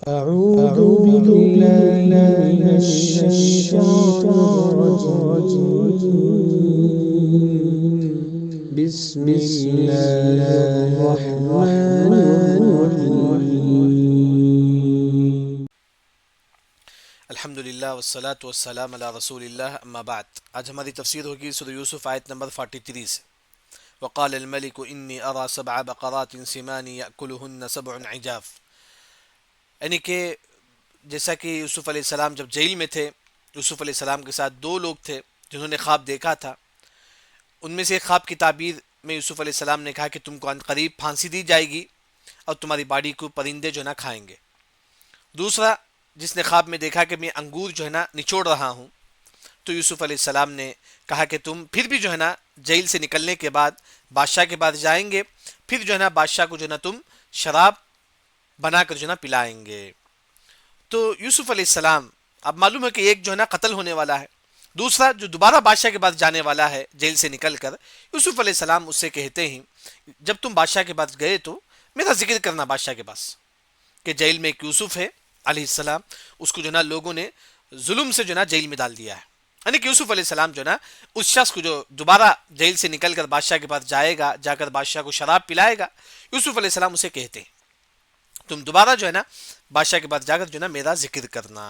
أعوذ بالله من الشيطان الرجيم بسم الله الرحمن الرحيم الحمدللہ والصلاة والسلام علی رسول اللہ اما بعد. آج ہماری تفسیر ہوگی سورہ یوسف آیت نمبر 43 سے. وقال الملك انی ارى 7 بقرات سمان یأکلہن 7 عجاف. یعنی کہ جیسا کہ یوسف علیہ السلام جب جیل میں تھے، یوسف علیہ السلام کے ساتھ 2 لوگ تھے جنہوں نے خواب دیکھا تھا. ان میں سے ایک خواب کی تعبیر میں یوسف علیہ السلام نے کہا کہ تم کو عنقریب پھانسی دی جائے گی اور تمہاری باڈی کو پرندے جو ہے نا کھائیں گے. دوسرا جس نے خواب میں دیکھا کہ میں انگور جو ہے نا نچوڑ رہا ہوں، تو یوسف علیہ السلام نے کہا کہ تم پھر بھی جو ہے نا جیل سے نکلنے کے بعد بادشاہ کے پاس جائیں گے، پھر جو ہے نا بادشاہ کو جو ہے نا تم شراب بنا کر جو ہے نا پلائیں گے. تو یوسف علیہ السلام، اب معلوم ہے کہ ایک جو ہے نا قتل ہونے والا ہے، دوسرا جو دوبارہ بادشاہ کے پاس جانے والا ہے جیل سے نکل کر. یوسف علیہ السلام اس سے کہتے ہیں جب تم بادشاہ کے پاس گئے تو میرا ذکر کرنا بادشاہ کے پاس کہ جیل میں ایک یوسف ہے علیہ السلام، اس کو جو نا لوگوں نے ظلم سے جو نا جیل میں ڈال دیا ہے. یعنی کہ یوسف علیہ السلام جو نا اس شخص کو جو دوبارہ جیل سے نکل کر بادشاہ کے پاس جائے گا، جا کر بادشاہ کو شراب پلائے گا، یوسف علیہ السلام اسے کہتے ہیں تم دوبارہ جو ہے نا بادشاہ کے پاس جا کر جو نا میرا ذکر کرنا.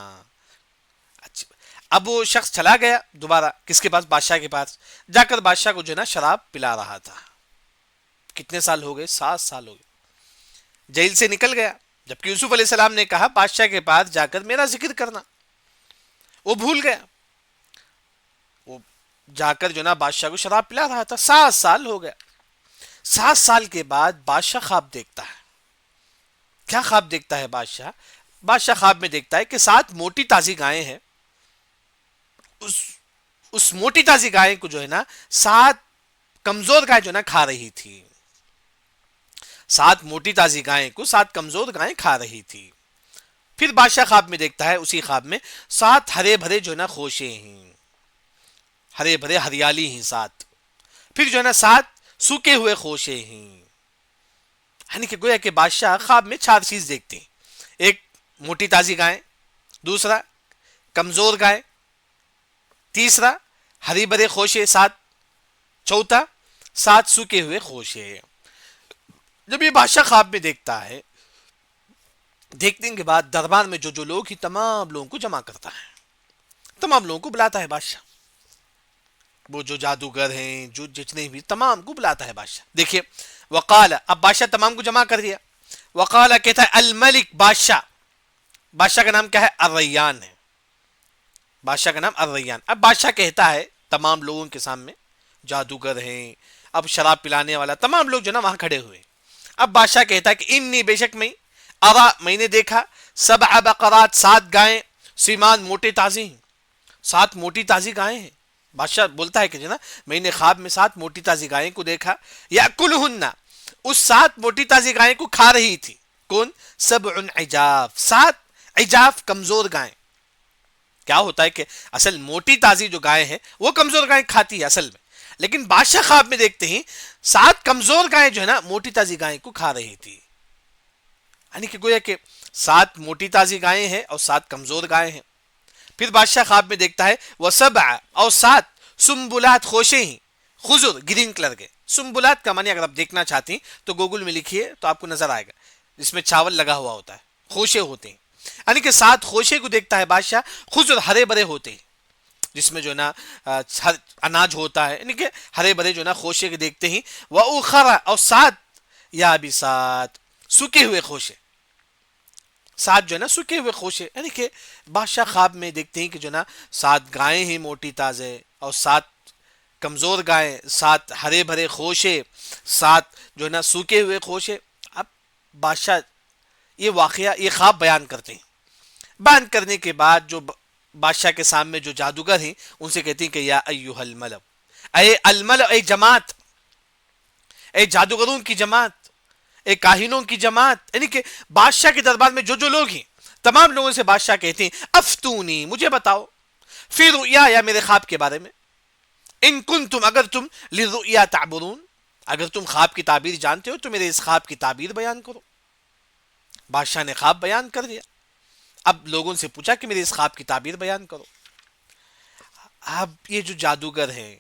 اچھا، اب وہ شخص چلا گیا دوبارہ کس کے پاس؟ بادشاہ کے پاس. جا کر بادشاہ کو جو نا شراب پلا رہا تھا. کتنے سال ہو گئے؟ 7 سال ہو گئے. جیل سے نکل گیا، جبکہ یوسف علیہ السلام نے کہا بادشاہ کے پاس جا کر میرا ذکر کرنا. وہ بھول گیا، وہ جا کر جو نا بادشاہ کو شراب پلا رہا تھا. 7 سال ہو گیا. 7 سال کے بعد بادشاہ خواب دیکھتا ہے. کیا خواب دیکھتا ہے بادشاہ؟ بادشاہ خواب میں دیکھتا ہے کہ 7 موٹی تازی گائیں ہیں. اس موٹی تازی گائیں کو جو ہے نا 7 کمزور گائیں جو نا کھا رہی تھی. 7 موٹی تازی گائیں کو 7 کمزور گائیں کھا رہی تھی. پھر بادشاہ خواب میں دیکھتا ہے، اسی خواب میں 7 ہرے بھرے جو ہے نا خوشے ہیں، ہرے بھرے ہریالی ہیں 7. پھر جو ہے نا 7 سوکے ہوئے خوشے ہیں. یعنی کہ گویا کہ بادشاہ خواب میں 4 چیز دیکھتے ہیں: ایک موٹی تازی گائیں، دوسرا کمزور گائیں، تیسرا ہری بھرے خوشے 7، چوتھا 7 سوکے ہوئے خوشے. جب یہ بادشاہ خواب میں دیکھتا ہے، دیکھنے کے بعد دربار میں جو لوگ ہی تمام لوگوں کو جمع کرتا ہے، تمام لوگوں کو بلاتا ہے بادشاہ. وہ جو جادوگر ہیں، جو جتنے بھی، تمام کو بلاتا ہے بادشاہ. دیکھیے، وقال، اب بادشاہ تمام کو جمع کر دیا. وقال کہتا ہے الملک، بادشاہ. بادشاہ کا نام کیا ہے؟ الریان ہے. بادشاہ کا نام الریان. اب بادشاہ کہتا ہے تمام لوگوں کے سامنے، جادوگر ہیں، اب شراب پلانے والا، تمام لوگ جو نا وہاں کھڑے ہوئے. اب بادشاہ کہتا ہے کہ انی، بے شک میں نے دیکھا 7 بقرات، 7 گائیں، سیمان، موٹے تازی ہیں. 7 موٹی تازی گائیں ہیں. بادشاہ بولتا ہے کہ جو نا میں نے خواب میں 7 موٹی تازی گائیں کو دیکھا. یاکلہن، اس 7 موٹی تازی گائیں کو کھا رہی تھی. کون؟ 7 عجاف، 7 عجاف کمزور گائیں. کیا ہوتا ہے کہ اصل موٹی تازی جو گائیں ہیں وہ کمزور گائیں کھاتی ہے اصل میں، لیکن بادشاہ خواب میں دیکھتے ہیں 7 کمزور گائیں جو ہے نا موٹی تازی گائیں کو کھا رہی تھی. یعنی کہ گویا کہ 7 موٹی تازی گائیں ہیں اور 7 کمزور گائیں ہیں. پھر بادشاہ خواب میں دیکھتا ہے وہ 7 اور 7 سنبلات، خوشے ہیں، خضر، گرین کلر کے. سنبلات کا معنی اگر آپ دیکھنا چاہتی ہیں تو گوگل میں لکھیے تو آپ کو نظر آئے گا، جس میں چاول لگا ہوا ہوتا ہے، خوشے ہوتے ہیں. یعنی کہ 7 خوشے کو دیکھتا ہے بادشاہ، خضر، ہرے بھرے ہوتے ہیں، جس میں جو نا اناج ہوتا ہے. یعنی کہ ہرے بھرے جو نا خوشے کے دیکھتے ہیں. وَأُخَرَ، اور 7 یابسات، سوکھے ہوئے خوشے. 7 جو ہے نا سوکھے ہوئے خوشے. یعنی کہ بادشاہ خواب میں دیکھتے ہیں کہ جو نا 7 گائیں ہیں موٹی تازے، اور 7 کمزور گائیں، 7 ہرے بھرے خوشے، 7 جو ہے نا سوکھے ہوئے خوشے. اب بادشاہ یہ واقعہ، یہ خواب بیان کرتے ہیں. بیان کرنے کے بعد جو بادشاہ کے سامنے جو جادوگر ہیں ان سے کہتے ہیں کہ یا ایوہ الملو، اے الملو، اے جماعت، اے جادوگروں کی جماعت، اے کاہنوں کی جماعت. یعنی کہ بادشاہ کے دربار میں جو لوگ ہیں تمام لوگوں سے بادشاہ کہتے ہیں افتونی، مجھے بتاؤ، فی رؤیا، یا میرے خواب کے بارے میں، ان کنتم، اگر تم للرؤیا تعبرون، اگر تم خواب کی تعبیر جانتے ہو تو میرے اس خواب کی تعبیر بیان کرو. بادشاہ نے خواب بیان کر دیا. اب لوگوں سے پوچھا کہ میرے اس خواب کی تعبیر بیان کرو. اب یہ جو جادوگر ہیں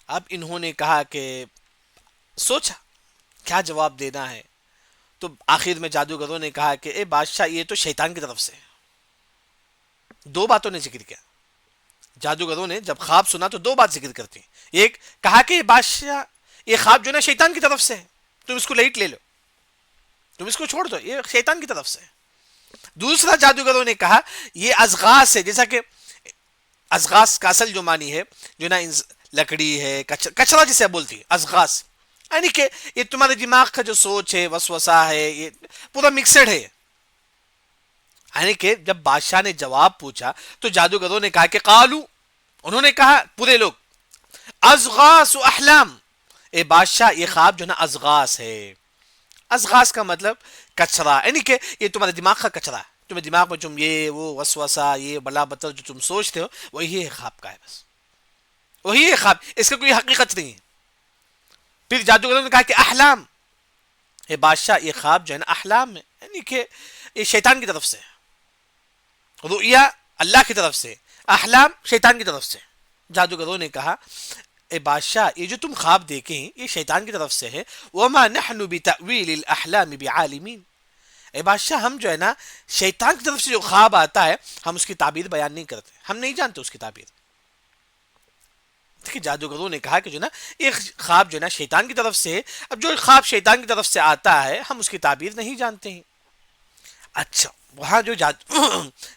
اب انہوں نے کہا کہ سوچا کیا جواب دینا ہے. تو آخر میں جادوگروں نے کہا کہ اے بادشاہ یہ تو شیطان کی طرف سے ہے. دو باتوں نے ذکر کیا. جادوگروں نے جب خواب سنا تو دو بات ذکر کرتی ہیں. ایک کہا کہ بادشاہ یہ خواب جو ہے نا شیطان کی طرف سے ہے, تم اس کو لائٹ لے لو, تم اس کو چھوڑ دو, یہ شیطان کی طرف سے ہے. دوسرا جادوگروں نے کہا یہ ازغاس ہے, جیسا کہ ازغاس کا اصل جو معنی ہے جو نا لکڑی ہے, کچرا جسے بولتی ہے ازغاس, یعنی کہ یہ تمہارے دماغ کا جو سوچ ہے وسوسہ ہے یہ پورا مکسڈ ہے. یعنی کہ جب بادشاہ نے جواب پوچھا تو جادوگروں نے کہا کہ قالو, انہوں نے کہا پورے لوگ, ازغاس و احلام, اے بادشاہ یہ خواب جو نا ازغاس ہے. ازغاس کا مطلب کچرا, یعنی کہ یہ تمہارے دماغ کا کچرا ہے, تمہیں دماغ میں تم یہ وہ وسوسہ یہ بلا بتر جو تم سوچتے ہو وہی ہے خواب کا ہے, بس وہی ہے خواب, اس کا کوئی حقیقت نہیں ہے. پھر جادوگروں نے کہا کہ احلام, اے بادشاہ یہ خواب جو ہے نا احلام ہے, یعنی کہ یہ شیطان کی طرف سے, رؤیا اللہ کی طرف سے, احلام شیطان کی طرف سے. جادوگروں نے کہا اے بادشاہ یہ جو تم خواب دیکھے ہیں یہ شیطان کی طرف سے ہے. وما نحن بتأویل الاحلام بعالمین, اے بادشاہ ہم جو ہے نا شیطان کی طرف سے جو خواب آتا ہے ہم اس کی تعبیر بیان نہیں کرتے, ہم نہیں جانتے اس کی تعبیر. دیکھیں جادوگروں نے کہا کہ جو نا ایک خواب جو ہے نا شیطان کی طرف سے ہے, اب جو خواب شیطان کی طرف سے آتا ہے ہم اس کی تعبیر نہیں جانتے ہیں. اچھا وہاں جو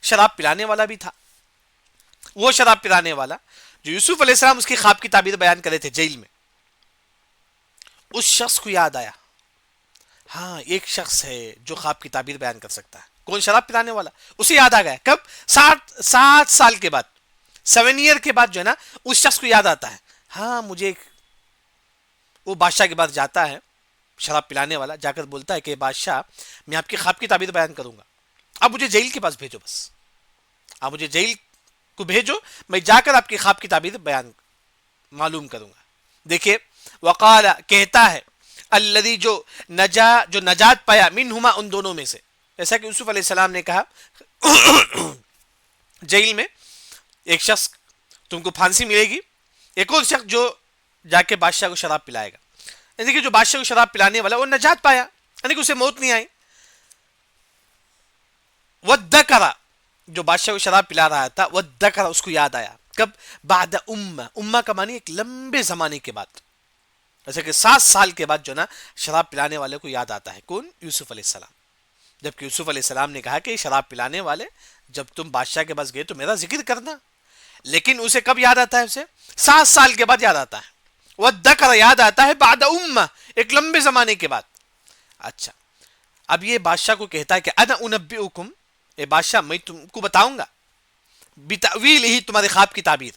شراب پلانے والا بھی تھا, وہ شراب پلانے والا جو یوسف علیہ السلام اس کی خواب کی تعبیر بیان کرے تھے جیل میں, اس شخص کو یاد آیا ہاں ایک شخص ہے جو خواب کی تعبیر بیان کر سکتا ہے. کون؟ شراب پلانے والا. اسے یاد آ گیا کب؟ 7 سال کے بعد, 7 ایئر کے بعد جو ہے نا اس شخص کو یاد آتا ہے ہاں مجھے. وہ بادشاہ کے پاس جاتا ہے شراب پلانے والا, جا کر بولتا ہے کہ بادشاہ میں آپ کی خواب کی تعبیر بیان کروں گا, آپ مجھے جیل کے پاس بھیجو, بس آپ مجھے جیل کو بھیجو, میں جا کر آپ کی خواب کی تعبیر بیان معلوم کروں گا. دیکھیے وقال کہتا ہے الذی جو نجات پایا منہما ان دونوں میں سے, ایسا کہ یوسف علیہ السلام نے کہا جیل میں ایک شخص تم کو پھانسی ملے گی, ایک اور شخص جو جا کے بادشاہ کو شراب پلائے گا. یعنی کہ جو بادشاہ کو شراب پلانے والا وہ نجات پایا, یعنی کہ اسے موت نہیں آئی. وَالذَّكَرَ جو بادشاہ کو شراب پلا رہا تھا, وَالذَّكَرَ اس کو یاد آیا کب؟ بعد امہ کا معنی ایک لمبے زمانے کے بعد, جیسے کہ 7 سال کے بعد جو نا شراب پلانے والے کو یاد آتا ہے. کون؟ یوسف علیہ السلام. جبکہ یوسف علیہ السلام نے کہا کہ شراب پلانے والے جب تم بادشاہ کے پاس گئے تو میرا ذکر کرنا, لیکن اسے کب یاد آتا ہے؟ اسے 7 سال کے بعد یاد آتا ہے. وَالذَّكَرَ یاد آتا ہے بعد امہ ایک لمبے زمانے کے بعد. اچھا اب یہ بادشاہ کو کہتا ہے کہ انا انبئکم, اے بادشاہ میں تم کو بتاؤں گا, بتأویل ہی تمہارے خواب کی تعبیر,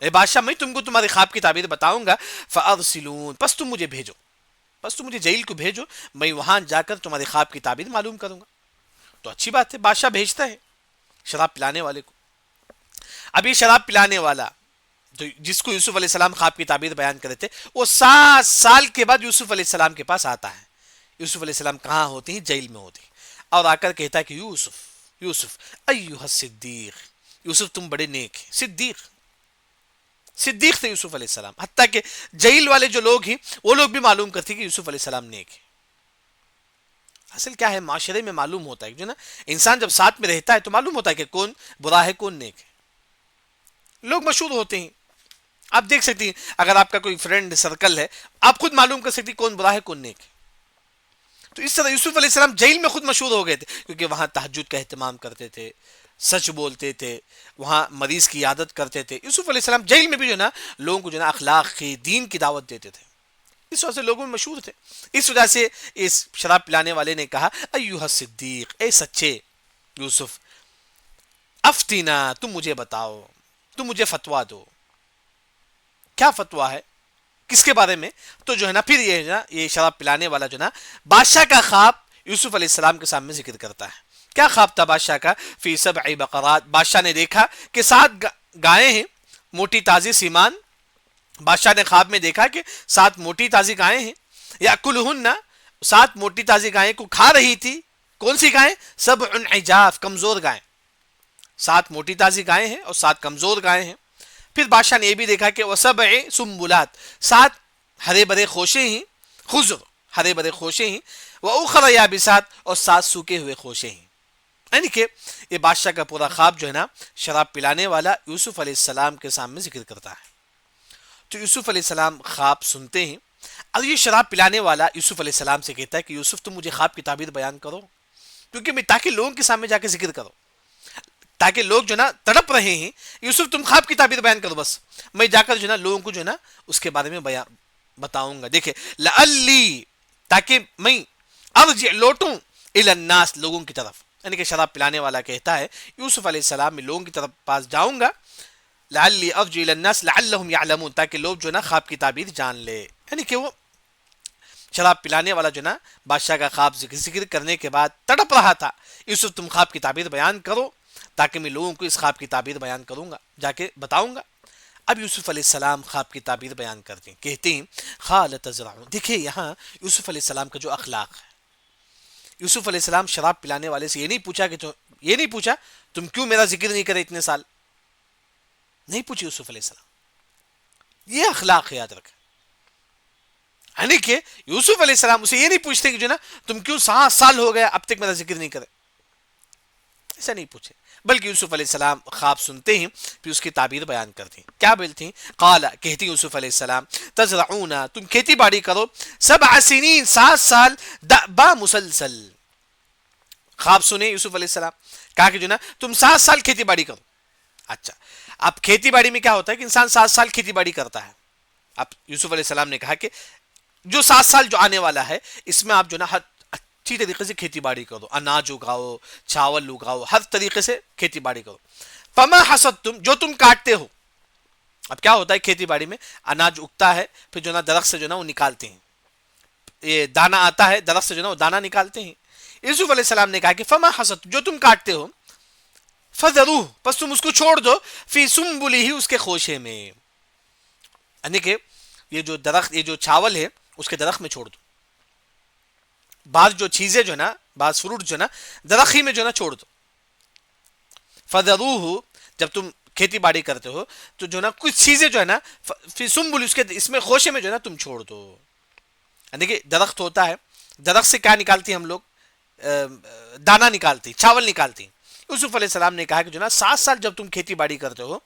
اے بادشاہ میں تم کو تمہارے خواب کی تعبیر بتاؤں گا. فارسلون پس تم مجھے بھیجو, بس تم مجھے جیل کو بھیجو, میں وہاں جا کر تمہارے خواب کی تعبیر معلوم کروں گا. تو اچھی بات ہے, بادشاہ بھیجتا ہے شراب پلانے والے کو. اب یہ شراب پلانے والا تو جس کو یوسف علیہ السلام خواب کی تعبیر بیان کرے تھے وہ 7 سال کے بعد یوسف علیہ السلام کے پاس آتا ہے. یوسف علیہ السلام کہاں ہوتے ہیں؟ جیل میں ہوتے ہیں. اور آ کر کہتا ہے کہ یوسف ایوہ الصدیق, یوسف تم بڑے نیک ہیں. صدیق تھے یوسف علیہ السلام, حتیٰ کہ جیل والے جو لوگ ہیں وہ لوگ بھی معلوم کرتے کہ یوسف علیہ السلام نیک ہے. اصل کیا ہے معاشرے میں معلوم ہوتا ہے جو نا انسان جب ساتھ میں رہتا ہے تو معلوم ہوتا ہے کہ کون برا ہے کون نیک ہے. لوگ مشہور ہوتے ہیں, آپ دیکھ سکتے ہیں اگر آپ کا کوئی فرینڈ سرکل ہے آپ خود معلوم کر سکتے ہیں کون برا ہے کون نیک ہے. تو اس طرح یوسف علیہ السلام جیل میں خود مشہور ہو گئے تھے کیونکہ وہاں تہجد کا اہتمام کرتے تھے, سچ بولتے تھے, وہاں مریض کی عیادت کرتے تھے. یوسف علیہ السلام جیل میں بھی جو نا لوگوں کو جو نا اخلاق کی دین کی دعوت دیتے تھے, اس وجہ سے لوگوں میں مشہور تھے. اس وجہ سے اس شراب پلانے والے نے کہا ایوہ الصدیق, اے سچے یوسف, افتینا تم مجھے بتاؤ, تم مجھے فتوا دو. کیا فتوا ہے کس کے بارے میں؟ تو جو ہے نا پھر یہ شراب پلانے والا جو نا بادشاہ کا خواب یوسف علیہ السلام کے سامنے ذکر کرتا ہے. کیا خواب تھا بادشاہ کا؟ فی 7 بقرات, بادشاہ نے دیکھا کہ 7 گائیں ہیں موٹی تازی سیمان. بادشاہ نے خواب میں دیکھا کہ 7 موٹی تازی گائیں ہیں, یاکلہن 7 موٹی تازی گائیں کو کھا رہی تھی. کون سی گائیں؟ سبع عجاف، کمزور گائیں، 7 موٹی تازی گائیں ہیں اور 7 کمزور گائیں ہیں۔ پھر بادشاہ نے یہ بھی دیکھا کہ وسبع سنبلات، 7 ہرے بھرے خوشے ہیں، خضر ہرے بھرے خوشے ہیں، واخر یابسات، اور 7 سوکھے ہوئے خوشے ہیں۔ یعنی کہ یہ بادشاہ کا پورا خواب جو ہے نا شراب پلانے والا یوسف علیہ السلام کے سامنے ذکر کرتا ہے۔ تو یوسف علیہ السلام خواب سنتے ہیں، اور یہ شراب پلانے والا یوسف علیہ السلام سے کہتا ہے کہ یوسف تم مجھے خواب کی تعبیر بیان کرو، کیونکہ میں تاکہ لوگوں کے سامنے جا کے ذکر کرو، تاکہ لوگ جو نا تڑپ رہے ہیں، یوسف تم خواب کی تعبیر بیان کرو، بس میں جا کر جو نا لوگوں کو جو نا اس کے بارے میں بتاؤں گا۔ دیکھیں لعلی، تاکہ میں ارجع لوٹوں الی الناس، لوگوں کی طرف، یعنی کہ شراب پلانے والا کہتا ہے یوسف علیہ السلام میں لوگوں کی طرف پاس جاؤں گا، لعلی ارجع الی الناس لعلهم يعلمون، تاکہ لوگ جو نا خواب کی تعبیر جان لے۔ یعنی کہ وہ شراب پلانے والا جو نا بادشاہ کا خواب ذکر کرنے کے بعد تڑپ رہا تھا، یوسف تم خواب کی تعبیر بیان کرو تاکہ میں لوگوں کو اس خواب کی تعبیر بیان کروں گا، جا کے بتاؤں گا۔ اب یوسف علیہ السلام خواب کی تعبیر بیان کرتے ہیں، کہتے ہیں قال تزرعون۔ دیکھیں یہاں یوسف علیہ السلام کا جو اخلاق ہے، یوسف علیہ السلام شراب پلانے والے سے یہ نہیں پوچھا تم کیوں میرا ذکر نہیں کرے اتنے سال، نہیں پوچھی یوسف علیہ السلام۔ یہ اخلاق ہے، یاد رکھیں، یعنی کہ یوسف علیہ السلام اسے یہ نہیں پوچھتے کہ جو نا تم کیوں 7 سال ہو گیا اب تک میرا ذکر نہیں کرے، ایسا نہیں پوچھے، بلکہ یوسف علیہ السلام خواب سنتے ہیں پھر اس کی تعبیر بیان کرتے ہیں۔ کیا بولتے ہیں؟ قال، کہتی یوسف علیہ السلام تزرعون، تم کھیتی باڑی کرو، 7 سنین، 7 سال، دأبا مسلسل۔ خواب سنے یوسف علیہ السلام، کہا کہ جو نا تم 7 سال کھیتی باڑی کرو۔ اچھا، اب کھیتی باڑی میں کیا ہوتا ہے کہ انسان 7 سال کھیتی باڑی کرتا ہے۔ اب یوسف علیہ السلام نے کہا کہ جو 7 سال جو آنے والا ہے اس میں آپ جو نا اچھی طریقے سے کھیتی باڑی کرو، اناج اگاؤ، چاول اگاؤ، ہر طریقے سے کھیتی باڑی کرو۔ فما حصدتم، جو تم کاٹتے ہو۔ اب کیا ہوتا ہے کھیتی باڑی میں، اناج اگتا ہے، پھر جو نا درخت سے جو نا وہ نکالتے ہیں، یہ دانا آتا ہے درخت سے جو نا وہ دانا نکالتے ہیں۔ یوسف علیہ السلام نے کہا کہ فما حصدتم، جو تم کاٹتے ہو، فذروہ، پس تم اس کو چھوڑ دو، فی سنبلہ، اس کے خوشے میں، یعنی کہ یہ جو درخت، یہ جو چاول ہے اس کے درخت میں چھوڑ دو، بعض جو چیزیں جو نا، بعض فروٹ جو نا درخت ہی میں جو نا چھوڑ دو۔ فذروہ، جب تم کھیتی باڑی کرتے ہو تو جو نا کچھ چیزیں جو ہے نا فی سنبل، اس میں خوشے میں جو ہے نا تم چھوڑ دو۔ یعنی کہ درخت ہوتا ہے، درخت سے کیا نکالتی ہیں ہم لوگ؟ دانا نکالتی، چاول نکالتی۔ یوسف علیہ السلام نے کہا کہ جو نا 7 سال جب تم کھیتی باڑی کرتے ہو،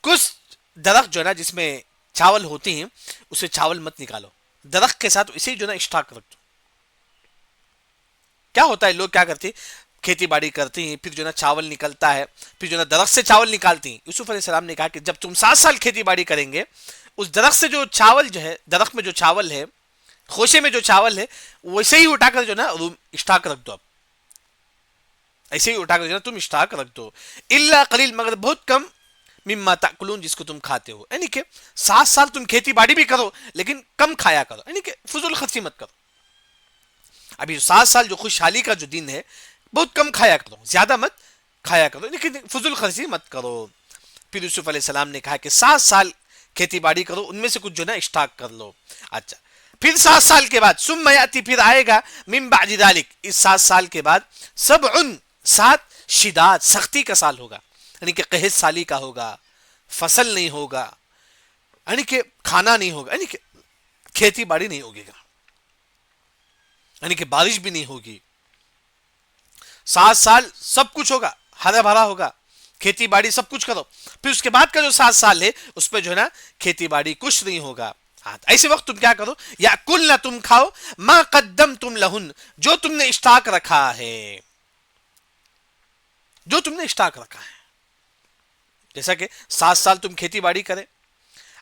کچھ درخت جو ہے نا جس میں چاول ہوتی ہیں اسے چاول مت نکالو، درخت کے ساتھ اسے جو نا اسٹاک رکھ دو۔ کیا ہوتا ہے، لوگ کیا کرتے ہیں، کھیتی باڑی کرتی ہیں، پھر جو نا چاول نکلتا ہے، پھر جو نا درخت سے چاول نکالتی ہیں۔ یوسف علیہ السلام نے کہا کہ جب تم 7 سال کھیتی باڑی کریں گے، اس درخت سے جو چاول جو ہے، درخت میں جو چاول ہے، خوشے میں جو چاول ہے، ویسے ہی اٹھا کر جو نا اسٹاک رکھ دو، اب ایسے ہی اٹھا کر جو نا تم اسٹاک رکھ دو، الا قلیل، مگر بہت کم، مما تاکلون، جس کو تم کھاتے ہو۔ یعنی کہ 7 سال تم کھیتی باڑی بھی کرو لیکن کم کھایا کرو، یعنی کہ فضول خرچی مت کرو۔ ابھی 7 سال جو خوشحالی کا جو دن ہے بہت کم کھایا کرو، زیادہ مت کھایا کرو، لیکن فضول خرچی مت کرو۔ پھر یوسف علیہ السلام نے کہا کہ 7 سال کھیتی باڑی کرو، ان میں سے کچھ جو نا اسٹاک کر لو۔ اچھا، پھر 7 سال کے بعد ثم یاتی، پھر آئے گا من بعد ذلک، اس 7 سال کے بعد 7 شداد، سختی کا سال ہوگا، یعنی کہ قحط سالی کا ہوگا، فصل نہیں ہوگا، یعنی کہ کھانا نہیں ہوگا، یعنی کہ کھیتی باڑی نہیں ہوگی گا، یعنی کہ بارش بھی نہیں ہوگی۔ 7 سال سب کچھ ہوگا، ہرا بھرا ہوگا، کھیتی باڑی سب کچھ کرو۔ پھر اس کے بعد کا جو 7 سال ہے اس پہ جو ہے نا کھیتی باڑی کچھ نہیں ہوگا۔ ایسے وقت تم کیا کرو، یا کل نہ تم کھاؤ، ما قدم تم لہن، جو تم نے اسٹاک رکھا ہے، جو تم نے اسٹاک رکھا ہے۔ جیسا کہ 7 سال تم کھیتی باڑی کرے،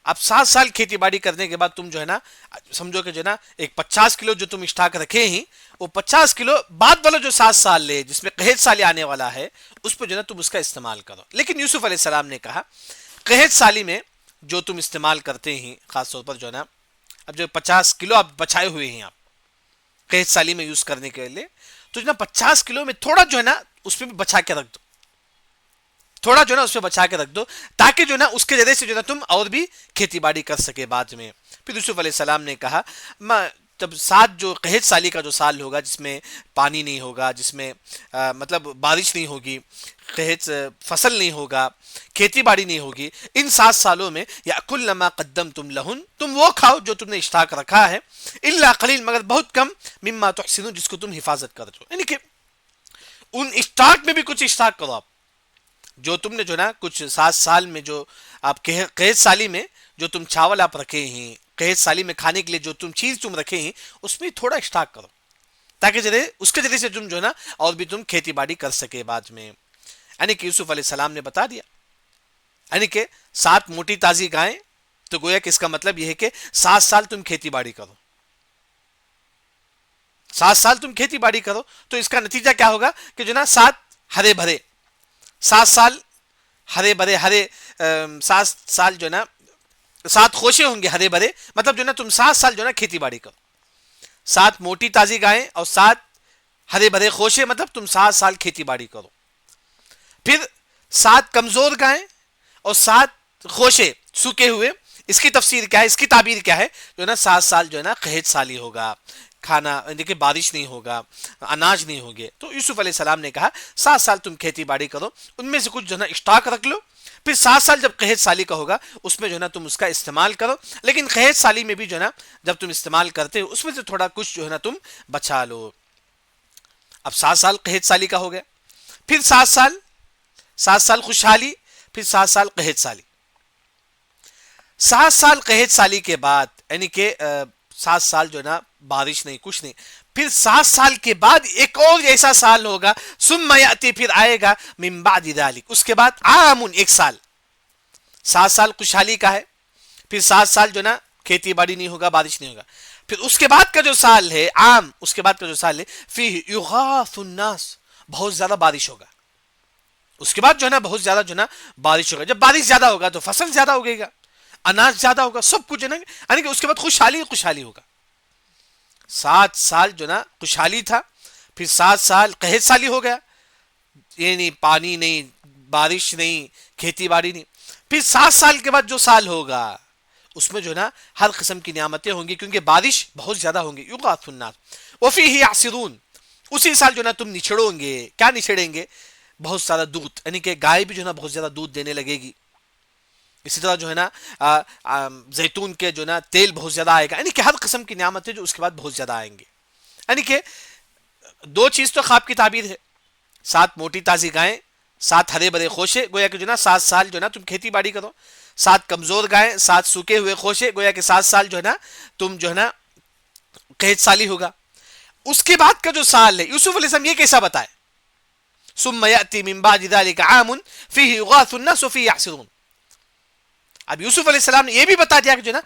اب 7 سال کھیتی باڑی کرنے کے بعد تم جو ہے نا سمجھو کہ جو ہے نا ایک 50 کلو جو تم اسٹاک رکھے ہیں، وہ 50 کلو بعد والا جو 7 سال لے جس میں قحط سالی آنے والا ہے اس پہ جو ہے نا تم اس کا استعمال کرو۔ لیکن یوسف علیہ السلام نے کہا قحط سالی میں جو تم استعمال کرتے ہیں، خاص طور پر جو ہے نا اب جو 50 کلو آپ بچائے ہوئے ہیں آپ قحط سالی میں یوز کرنے کے لیے، تو جو نا 50 کلو میں تھوڑا جو ہے نا اس پہ بھی بچا کے رکھ دو، تھوڑا جو نا اس پہ بچا کے رکھ دو، تاکہ جو نا اس کے ذریعے سے جو نا تم اور بھی کھیتی باڑی کر سکے بعد میں۔ پھر یوسف علیہ السلام نے کہا جب 7 جو قحط سالی کا جو سال ہوگا جس میں پانی نہیں ہوگا، جس میں مطلب بارش نہیں ہوگی، قحط فصل نہیں ہوگا، کھیتی باڑی نہیں ہوگی، ان 7 سالوں میں یا کل ما قدمتم لہن، تم وہ کھاؤ جو تم نے اشتاق رکھا ہے، الا قلیل، مگر بہت کم، مما تحسنون، جس کو تم حفاظت کرتے ہو، یعنی کہ ان اشتاق میں بھی کچھ اشتاق کرو آپ، جو تم نے جو نا کچھ 7 سال میں جو آپ قحط سالی میں جو تم چاول آپ رکھے ہیں، قحط سالی میں کھانے کے لیے جو تم رکھے ہیں، اس میں تھوڑا اشتاق کرو، تاکہ اس کے ذریعے سے تم جو ہے نا اور بھی تم کھیتی باڑی کر سکے بعد میں. یعنی کہ یوسف علیہ السلام نے بتا دیا، یعنی کہ 7 موٹی تازی گائیں، تو گویا کہ اس کا مطلب یہ ہے کہ 7 سال تم کھیتی باڑی کرو، 7 سال تم کھیتی باڑی کرو، تو اس کا نتیجہ کیا ہوگا کہ جو نا 7 ہرے بھرے، 7 سال ہرے بھرے، 7 سال جو نا 7 خوشے ہوں گے ہرے بھرے، مطلب جو نا تم 7 سال جو نا کھیتی باڑی کرو، 7 موٹی تازی گائیں اور 7 ہرے بھرے خوشے، مطلب تم 7 سال کھیتی باڑی کرو. پھر 7 کمزور گائیں اور 7 خوشے سوکے ہوئے، اس کی تفسیر کیا ہے، اس کی تعبیر کیا ہے، جو نا 7 سال جو ہے نا قحط سالی ہوگا، کھانا دیکھیں بارش نہیں ہوگا، اناج نہیں ہوگے. تو یوسف علیہ السلام نے کہا 7 سال تم کھیتی باڑی کرو، ان میں سے کچھ جو ہے نا اسٹاک رکھ لو، پھر 7 سال جب قحط سالی کا ہوگا اس میں جو ہے نا تم اس کا استعمال کرو، لیکن قحط سالی میں بھی جو ہے نا جب تم استعمال کرتے ہو اس میں سے تھوڑا کچھ جو ہے نا تم بچا لو. اب 7 سال قحط سالی کا ہو گیا، پھر 7 سال خوشحالی، پھر 7 سال قحط سالی. 7 سال قحط سالی کے بعد، یعنی کہ 7 سال جو ہے نا بارش نہیں کچھ نہیں، پھر 7 سال کے بعد ایک اور ایسا سال ہوگا، ثم یاتی، پھر آئے گا، من بعد ذلک، اس کے بعد عام، ایک سال. 7 سال خوشحالی کا ہے، پھر 7 سال جو نا کھیتی باڑی نہیں ہوگا، بارش نہیں ہوگا، پھر اس کے بعد کا جو سال ہے عام، اس کے بعد کا جو سال ہے فیہ یغاث الناس، بہت زیادہ بارش ہوگا. اس کے بعد جو ہے نا بہت زیادہ جو ہے نا بارش ہوگا، جب بارش زیادہ ہوگا تو فصل زیادہ اگے گا، اناج زیادہ ہوگا، سب کچھ ہے نا، یعنی کہ اس کے بعد خوشحالی ہوگا. 7 سال جو نا خوشحالی تھا، پھر 7 سال قحط سالی ہو گیا، یعنی پانی نہیں، بارش نہیں، کھیتی باڑی نہیں. پھر 7 سال کے بعد جو سال ہوگا اس میں جو ہے نا ہر قسم کی نعمتیں ہوں گی، کیونکہ بارش بہت زیادہ ہوں گی. یغاث الناس وفیہ یعصرون، اسی سال جو ہے نا تم نچڑو گے. کیا نچڑیں گے؟ بہت سارا دودھ، یعنی کہ گائے بھی جو ہے نا بہت زیادہ دودھ دینے لگے گی. اسی طرح جو ہے نا زیتون کے جو نا تیل بہت زیادہ آئے گا، یعنی کہ ہر قسم کی نعمتیں جو اس کے بعد بہت زیادہ آئیں گے. یعنی کہ 2 چیز تو خواب کی تعبیر ہے، 7 موٹی تازی گائیں، 7 ہرے بھرے خوشے، گویا کہ جو نا 7 سال جو ہے نا تم کھیتی باڑی کرو. 7 کمزور گائیں، 7 سوکے ہوئے خوشے، گویا کہ 7 سال جو ہے نا تم جو ہے نا قحط سالی ہوگا. اس کے بعد کا جو سال ہے یوسف علیہ السلام یہ کیسا بتائے، ثم یاتی من بعد ذلک عام فیہ یغاث الناس وفیہ یعصرون. اب یوسف علیہ السلام نے یہ بھی بتا دیا کہ جو نا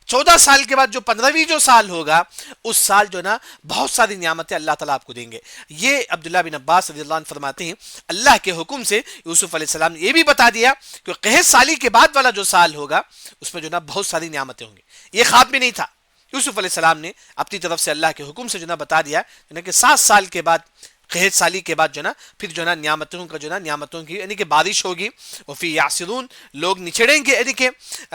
14 سال کے بعد جو 15ویں جو سال ہوگا اس سال جو نا بہت ساری نعمتیں اللہ تعالیٰ آپ کو دیں گے. یہ عبداللہ بن عباس رضی اللہ عنہ فرماتے ہیں اللہ کے حکم سے یوسف علیہ السلام نے یہ بھی بتا دیا کہ قحط سالی کے بعد والا جو سال ہوگا اس میں جو نا بہت ساری نعمتیں ہوں گی. یہ خواب میں نہیں تھا، یوسف علیہ السلام نے اپنی طرف سے اللہ کے حکم سے جو نا بتا دیا کہ 7 سال کے بعد قحط سالی کے بعد جو نا پھر جو نا نعمتوں کا جو نا نعمتوں کی یعنی کہ بارش ہوگی. وفی یعصرون، لوگ نچڑیں گے، یعنی کہ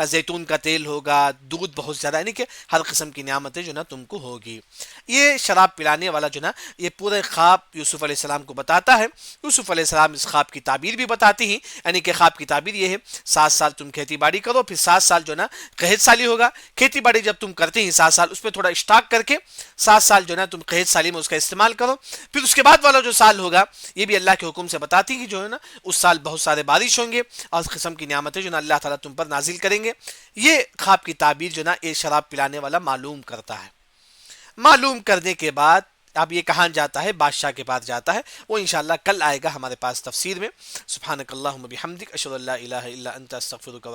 زیتون کا تیل ہوگا، دودھ بہت زیادہ، یعنی کہ ہر قسم کی نعمتیں جو نا تم کو ہوگی. یہ شراب پلانے والا جو نا یہ پورے خواب یوسف علیہ السلام کو بتاتا ہے. یوسف علیہ السلام اس خواب کی تعبیر بھی بتاتے ہیں، یعنی کہ خواب کی تعبیر یہ ہے 7 سال تم کھیتی باڑی کرو، پھر 7 سال جو نا قحط سالی ہوگا. کھیتی باڑی جب تم کرتے ہیں 7 سال اس پہ تھوڑا اسٹاک کر کے 7 سال جو نا تم قحط سالی میں اس کا استعمال کرو. پھر اس کے بعد والا جو سال ہوگا یہ بھی اللہ کے حکم سے بتاتی کہ جو ہے نا اس سال بہت سارے بارش ہوں گے اور اس قسم کی نعمتیں جو نا اللہ تعالیٰ تم پر نازل کریں گے. یہ خواب کی تعبیر جو نا یہ شراب پلانے والا معلوم کرتا ہے. معلوم کرنے کے بعد اب یہ کہاں جاتا ہے؟ بادشاہ کے پاس جاتا ہے. وہ انشاءاللہ کل آئے گا ہمارے پاس تفسیر میں. سبحانک اللہم بحمدک، اشہد ان لا الہ الا انت، استغفرک.